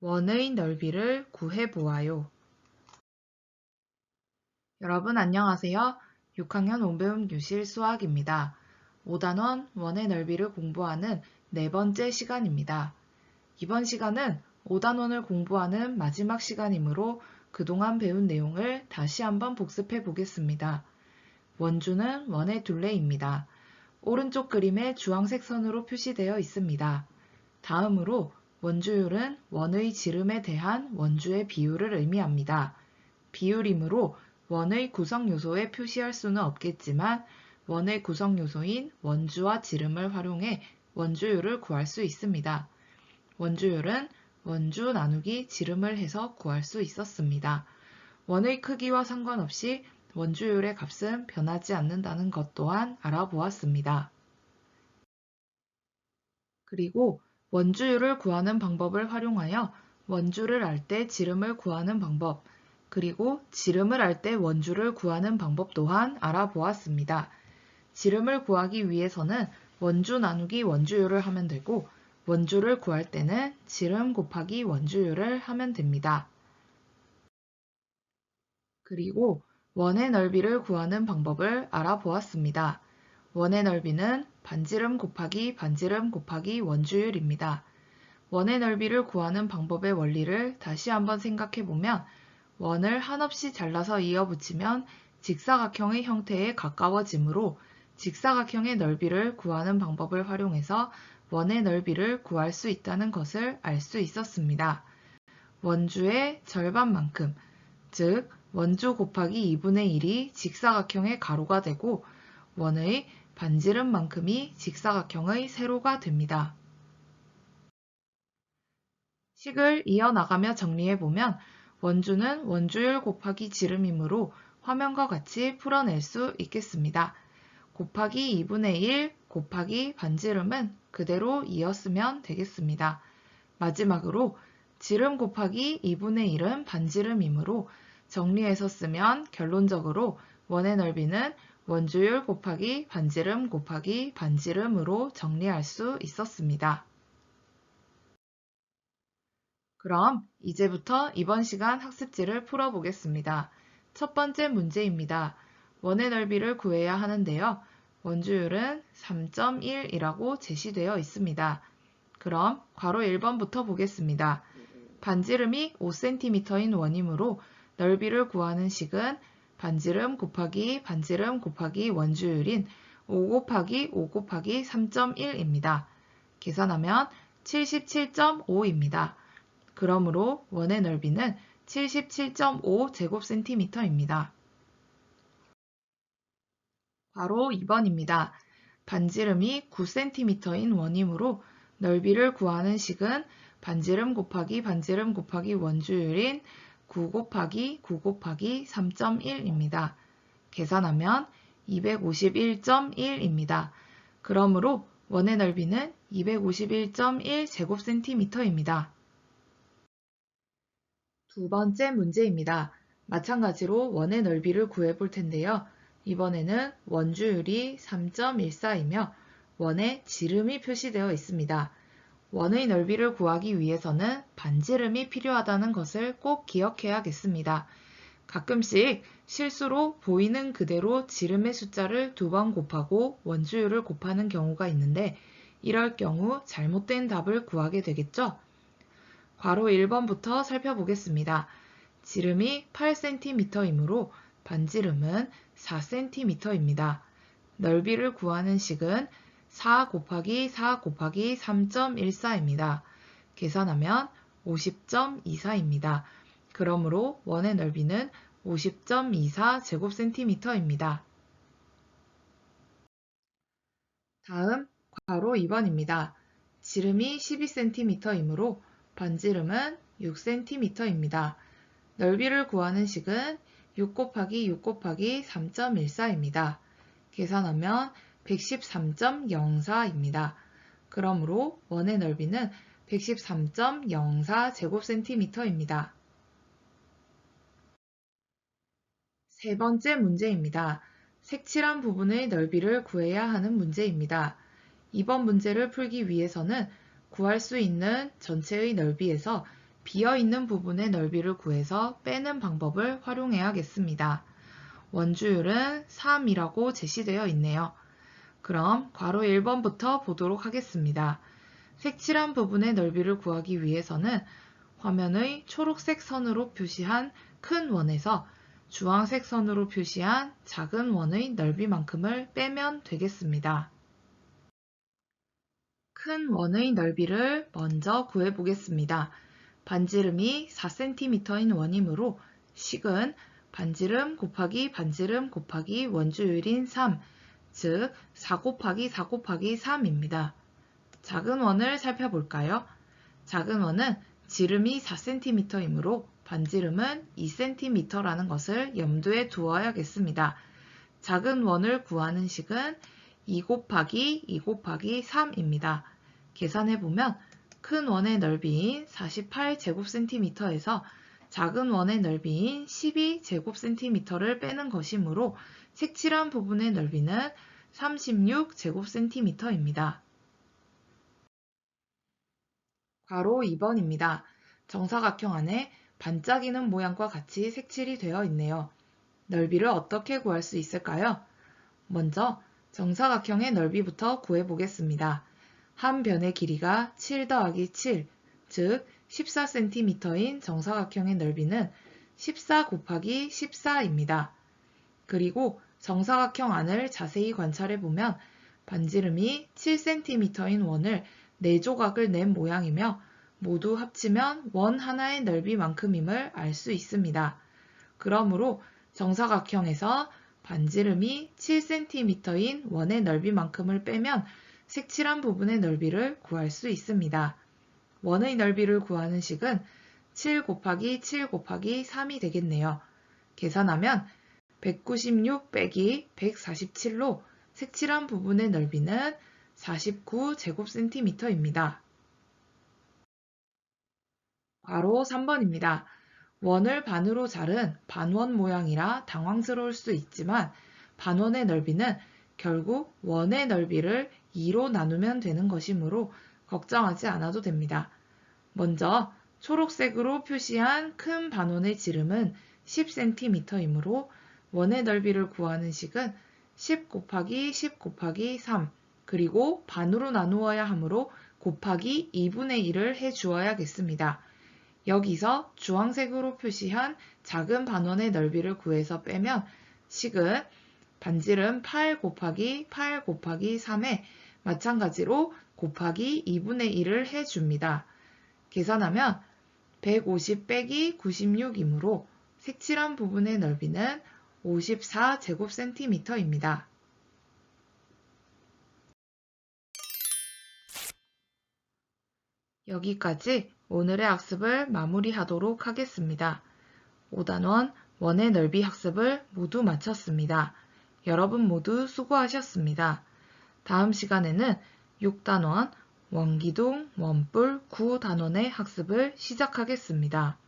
원의 넓이를 구해보아요. 여러분 안녕하세요. 6학년 온배움 교실 수학입니다. 5단원 원의 넓이를 공부하는 네 번째 시간입니다. 이번 시간은 5단원을 공부하는 마지막 시간이므로 그동안 배운 내용을 다시 한번 복습해 보겠습니다. 원주는 원의 둘레입니다. 오른쪽 그림에 주황색 선으로 표시되어 있습니다. 다음으로 원주율은 원의 지름에 대한 원주의 비율을 의미합니다. 비율이므로 원의 구성 요소에 표시할 수는 없겠지만 원의 구성 요소인 원주와 지름을 활용해 원주율을 구할 수 있습니다. 원주율은 원주 나누기 지름을 해서 구할 수 있었습니다. 원의 크기와 상관없이 원주율의 값은 변하지 않는다는 것 또한 알아보았습니다. 그리고 원주율을 구하는 방법을 활용하여 원주를 알 때 지름을 구하는 방법, 그리고 지름을 알 때 원주를 구하는 방법 또한 알아보았습니다. 지름을 구하기 위해서는 원주 나누기 원주율을 하면 되고 원주를 구할 때는 지름 곱하기 원주율을 하면 됩니다. 그리고 원의 넓이를 구하는 방법을 알아보았습니다. 원의 넓이는 반지름 곱하기 반지름 곱하기 원주율입니다. 원의 넓이를 구하는 방법의 원리를 다시 한번 생각해 보면 원을 한없이 잘라서 이어붙이면 직사각형의 형태에 가까워지므로 직사각형의 넓이를 구하는 방법을 활용해서 원의 넓이를 구할 수 있다는 것을 알 수 있었습니다. 원주의 절반만큼, 즉 원주 곱하기 2분의 1이 직사각형의 가로가 되고 원의 반지름만큼이 직사각형의 세로가 됩니다. 식을 이어나가며 정리해보면 원주는 원주율 곱하기 지름이므로 화면과 같이 풀어낼 수 있겠습니다. 곱하기 2분의 1 곱하기 반지름은 그대로 이었으면 되겠습니다. 마지막으로 지름 곱하기 2분의 1은 반지름이므로 정리해서 쓰면 결론적으로 원의 넓이는 원주율 곱하기 반지름 곱하기 반지름으로 정리할 수 있었습니다. 그럼 이제부터 이번 시간 학습지를 풀어보겠습니다. 첫 번째 문제입니다. 원의 넓이를 구해야 하는데요. 원주율은 3.1이라고 제시되어 있습니다. 그럼 괄호 1번부터 보겠습니다. 반지름이 5cm인 원이므로 넓이를 구하는 식은 반지름 곱하기 반지름 곱하기 원주율인 5 곱하기 5 곱하기 3.1입니다. 계산하면 77.5입니다. 그러므로 원의 넓이는 77.5 제곱센티미터입니다. 바로 2번입니다. 반지름이 9cm인 원이므로 넓이를 구하는 식은 반지름 곱하기 반지름 곱하기 원주율인 9 곱하기 9 곱하기 3.1입니다. 계산하면 251.1입니다. 그러므로 원의 넓이는 251.1 제곱센티미터입니다. 두 번째 문제입니다. 마찬가지로 원의 넓이를 구해볼 텐데요. 이번에는 원주율이 3.14이며 원의 지름이 표시되어 있습니다. 원의 넓이를 구하기 위해서는 반지름이 필요하다는 것을 꼭 기억해야겠습니다. 가끔씩 실수로 보이는 그대로 지름의 숫자를 2번 곱하고 원주율을 곱하는 경우가 있는데 이럴 경우 잘못된 답을 구하게 되겠죠? 괄호 1번부터 살펴보겠습니다. 지름이 8cm이므로 반지름은 4cm입니다. 넓이를 구하는 식은 4 곱하기 4 곱하기 3.14입니다. 계산하면 50.24입니다. 그러므로 원의 넓이는 50.24 제곱센티미터입니다. 다음 괄호 2번입니다. 지름이 12cm이므로 반지름은 6cm입니다. 넓이를 구하는 식은 6 곱하기 6 곱하기 3.14입니다. 계산하면 113.04입니다. 그러므로 원의 넓이는 113.04 제곱센티미터입니다. 세 번째 문제입니다. 색칠한 부분의 넓이를 구해야 하는 문제입니다. 이번 문제를 풀기 위해서는 구할 수 있는 전체의 넓이에서 비어있는 부분의 넓이를 구해서 빼는 방법을 활용해야겠습니다. 원주율은 3이라고 제시되어 있네요. 그럼 괄호 1번부터 보도록 하겠습니다. 색칠한 부분의 넓이를 구하기 위해서는 화면의 초록색 선으로 표시한 큰 원에서 주황색 선으로 표시한 작은 원의 넓이만큼을 빼면 되겠습니다. 큰 원의 넓이를 먼저 구해보겠습니다. 반지름이 4cm인 원이므로 식은 반지름 곱하기 반지름 곱하기 원주율인 3, 즉 4 곱하기 4 곱하기 3입니다. 작은 원을 살펴볼까요? 작은 원은 지름이 4cm이므로 반지름은 2cm라는 것을 염두에 두어야겠습니다. 작은 원을 구하는 식은 2 곱하기 2 곱하기 3입니다. 계산해보면 큰 원의 넓이인 48제곱cm에서 작은 원의 넓이인 12제곱cm를 빼는 것이므로 색칠한 부분의 넓이는 36제곱cm입니다. 괄호 2번입니다. 정사각형 안에 반짝이는 모양과 같이 색칠이 되어 있네요. 넓이를 어떻게 구할 수 있을까요? 먼저 정사각형의 넓이부터 구해보겠습니다. 한 변의 길이가 7 더하기 7, 즉 14cm인 정사각형의 넓이는 14 곱하기 14입니다. 그리고 정사각형 안을 자세히 관찰해보면 반지름이 7cm인 원을 4조각을 낸 모양이며 모두 합치면 원 하나의 넓이만큼임을 알 수 있습니다. 그러므로 정사각형에서 반지름이 7cm인 원의 넓이만큼을 빼면 색칠한 부분의 넓이를 구할 수 있습니다. 원의 넓이를 구하는 식은 7 곱하기 7 곱하기 3이 되겠네요. 계산하면 196 빼기 147로 색칠한 부분의 넓이는 49제곱cm입니다. 괄호 3번입니다. 원을 반으로 자른 반원 모양이라 당황스러울 수 있지만 반원의 넓이는 결국 원의 넓이를 2로 나누면 되는 것이므로 걱정하지 않아도 됩니다. 먼저 초록색으로 표시한 큰 반원의 지름은 10cm이므로 원의 넓이를 구하는 식은 10 곱하기 10 곱하기 3 그리고 반으로 나누어야 하므로 곱하기 2분의 1을 해주어야겠습니다. 여기서 주황색으로 표시한 작은 반원의 넓이를 구해서 빼면 식은 반지름 8 곱하기 8 곱하기 3에 마찬가지로 곱하기 2분의 1을 해줍니다. 계산하면 150 빼기 96이므로 색칠한 부분의 넓이는 54제곱cm입니다. 여기까지 오늘의 학습을 마무리하도록 하겠습니다. 5단원 원의 넓이 학습을 모두 마쳤습니다. 여러분 모두 수고하셨습니다. 다음 시간에는 6단원 원기둥, 원뿔, 구단원의 학습을 시작하겠습니다.